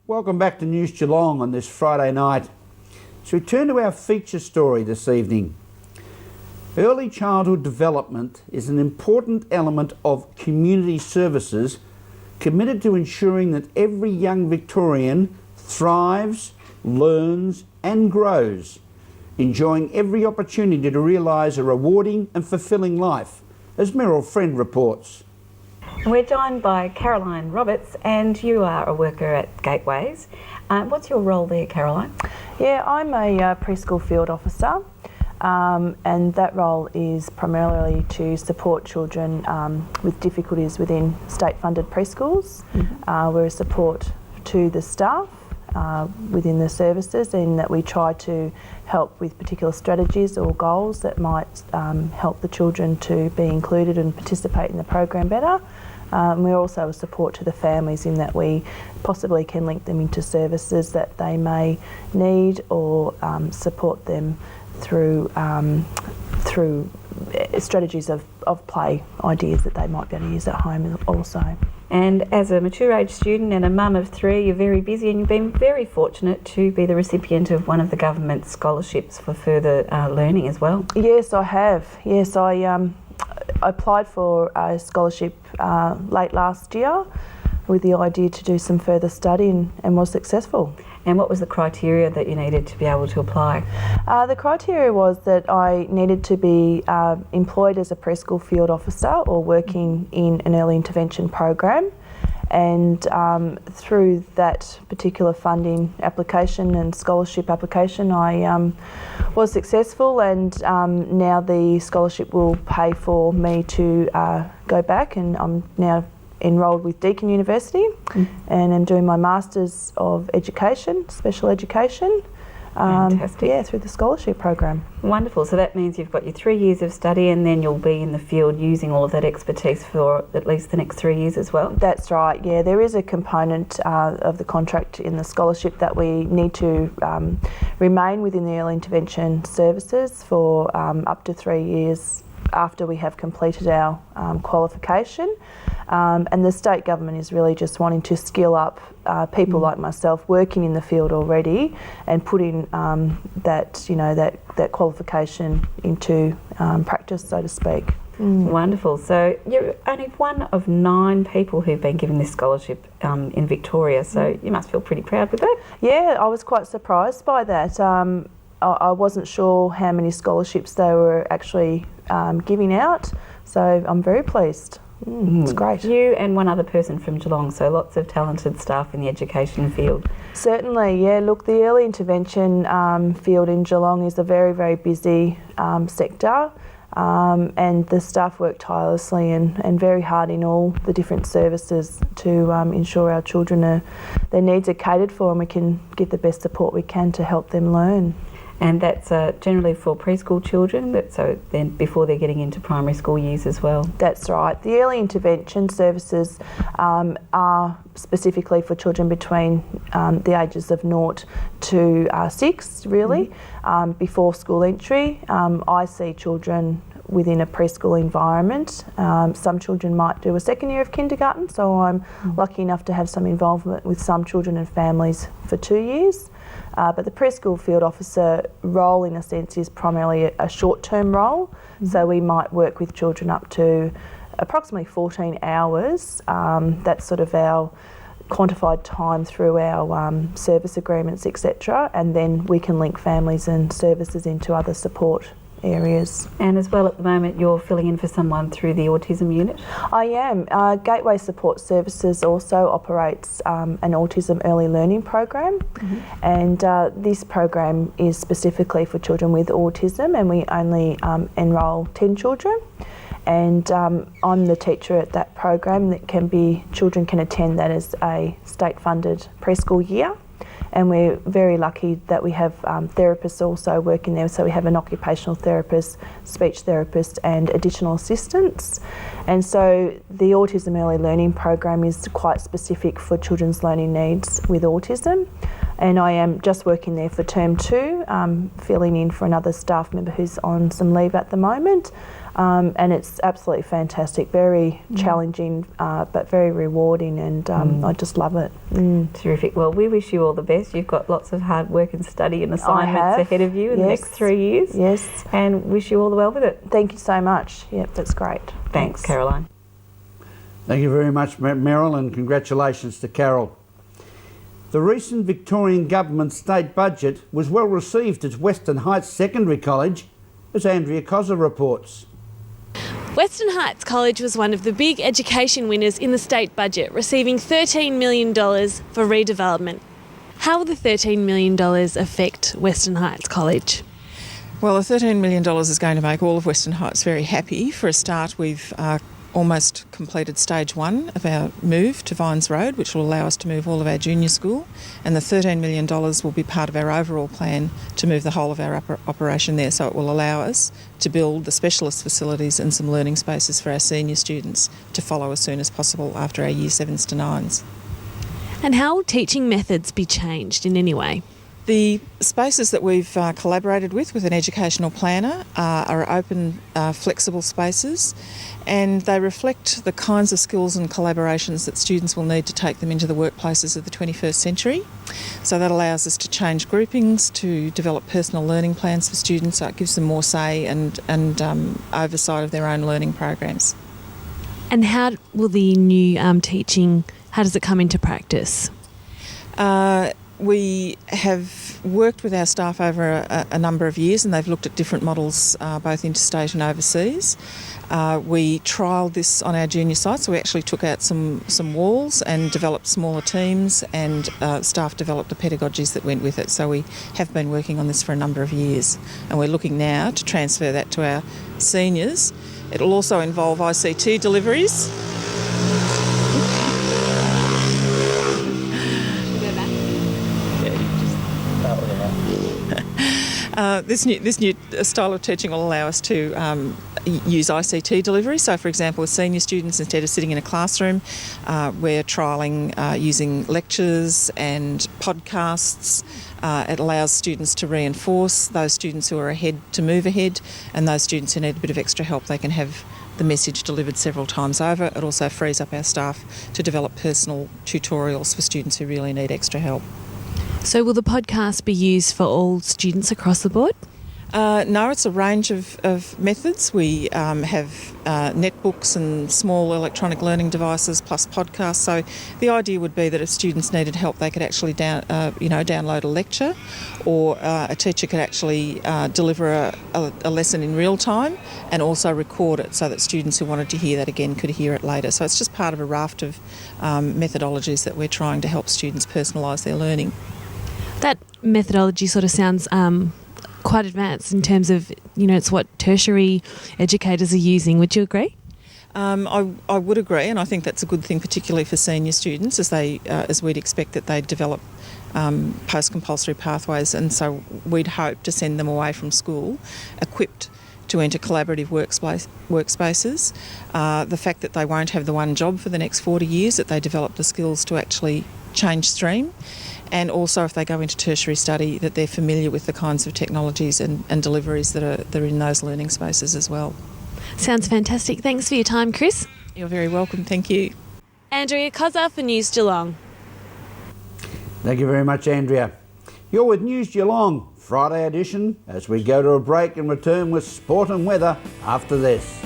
Welcome back to News Geelong on this Friday night. So we turn to our feature story this evening. Early childhood development is an important element of community services committed to ensuring that every young Victorian thrives, learns and grows, enjoying every opportunity to realise a rewarding and fulfilling life, as Meryl Friend reports. We're joined by Caroline Roberts, and you are a worker at Gateways. What's your role there, Caroline? Yeah, I'm a preschool field officer, and that role is primarily to support children with difficulties within state-funded preschools. We're a support to the staff within the services, in that we try to help with particular strategies or goals that might help the children to be included and participate in the program better. We're also a support to the families, in that we possibly can link them into services that they may need, or support them through strategies of play ideas that they might be able to use at home also. And as a mature age student and a mum of 3, you're very busy, and you've been very fortunate to be the recipient of one of the government scholarships for further learning as well. Yes, I have. Yes, I applied for a scholarship late last year with the idea to do some further study, and was successful. And what was the criteria that you needed to be able to apply? The criteria was that I needed to be employed as a preschool field officer or working in an early intervention program. And through that particular funding application and scholarship application, I was successful, and now the scholarship will pay for me to go back, and I'm now enrolled with Deakin University and am doing my Masters of Education, Special Education. Fantastic. Yeah, through the scholarship program. Wonderful. So that means you've got your 3 years of study, and then you'll be in the field using all of that expertise for at least the next 3 years as well? That's right, yeah. There is a component of the contract in the scholarship that we need to remain within the early intervention services for up to 3 years after we have completed our qualification. And the state government is really just wanting to skill up people like myself working in the field already, and putting that qualification into practice, so to speak. Wonderful. So you're only one of 9 people who've been given this scholarship in Victoria, so you must feel pretty proud with that. Yeah, I was quite surprised by that. I wasn't sure how many scholarships they were actually giving out, so I'm very pleased. It's great. You and one other person from Geelong, so lots of talented staff in the education field. Certainly, yeah. Look, the early intervention field in Geelong is a very, very busy sector, and the staff work tirelessly and very hard in all the different services to ensure our children their needs are catered for, and we can give the best support we can to help them learn. And that's generally for preschool children, so then before they're getting into primary school years as well? That's right. The early intervention services are specifically for children between the ages of 0 to 6, really, before school entry. I see children within a preschool environment. Some children might do a second year of kindergarten, so I'm lucky enough to have some involvement with some children and families for 2 years. But the preschool field officer role, in a sense, is primarily a short-term role. So we might work with children up to approximately 14 hours. That's sort of our quantified time through our service agreements, etc. And then we can link families and services into other support areas. And as well, at the moment you're filling in for someone through the autism unit? I am. Gateway Support Services also operates an autism early learning program, and this program is specifically for children with autism, and we only enrol 10 children. And I'm the teacher at that program. Children can attend that as a state-funded preschool year. And we're very lucky that we have therapists also working there. So we have an occupational therapist, speech therapist and additional assistants. And so the Autism Early Learning program is quite specific for children's learning needs with autism. And I am just working there for term 2, filling in for another staff member who's on some leave at the moment. and it's absolutely fantastic, very challenging but very rewarding, and I just love it. Terrific. Well, we wish you all the best. You've got lots of hard work and study and assignments ahead of you in the next 3 years. Yes. And wish you all the well with it. Thank you so much. Yep, that's great. Thanks, Caroline. Thank you very much, Meryl, and congratulations to Carol. The recent Victorian Government state budget was well received at Western Heights Secondary College, as Andrea Cozza reports. Western Heights College was one of the big education winners in the state budget, receiving $13 million for redevelopment. How will the $13 million affect Western Heights College? Well, the $13 million is going to make all of Western Heights very happy. For a start, we've almost completed stage 1 of our move to Vines Road, which will allow us to move all of our junior school, and the $13 million will be part of our overall plan to move the whole of our operation there, so it will allow us to build the specialist facilities and some learning spaces for our senior students to follow as soon as possible after our Year 7s to 9s. And how will teaching methods be changed in any way? The spaces that we've collaborated with an educational planner are open, flexible spaces, and they reflect the kinds of skills and collaborations that students will need to take them into the workplaces of the 21st century. So that allows us to change groupings, to develop personal learning plans for students, so it gives them more say and oversight of their own learning programs. And how will the new teaching, how does it come into practice? We have worked with our staff over a number of years, and they've looked at different models both interstate and overseas. We trialled this on our junior site, so we actually took out some walls and developed smaller teams, and staff developed the pedagogies that went with it. So we have been working on this for a number of years, and we're looking now to transfer that to our seniors. It'll also involve ICT deliveries. This new style of teaching will allow us to use ICT delivery. So, for example, with senior students, instead of sitting in a classroom, we're trialling using lectures and podcasts. It allows students to reinforce those students who are ahead to move ahead, and those students who need a bit of extra help, they can have the message delivered several times over. It also frees up our staff to develop personal tutorials for students who really need extra help. So will the podcast be used for all students across the board? No, it's a range of methods. We have netbooks and small electronic learning devices plus podcasts. So the idea would be that if students needed help, they could actually download a lecture, or a teacher could actually deliver a lesson in real time and also record it so that students who wanted to hear that again could hear it later. So it's just part of a raft of methodologies that we're trying to help students personalise their learning. That methodology sort of sounds quite advanced in terms of, it's what tertiary educators are using. Would you agree? I would agree, and I think that's a good thing, particularly for senior students, as we'd expect that they develop post-compulsory pathways, and so we'd hope to send them away from school equipped to enter collaborative workspaces. The fact that they won't have the one job for the next 40 years, that they develop the skills to actually change stream, and also if they go into tertiary study, that they're familiar with the kinds of technologies and deliveries that are in those learning spaces as well. Sounds fantastic. Thanks for your time, Kris. You're very welcome. Thank you. Andrea Cozza for News Geelong. Thank you very much, Andrea. You're with News Geelong, Friday edition, as we go to a break and return with sport and weather after this.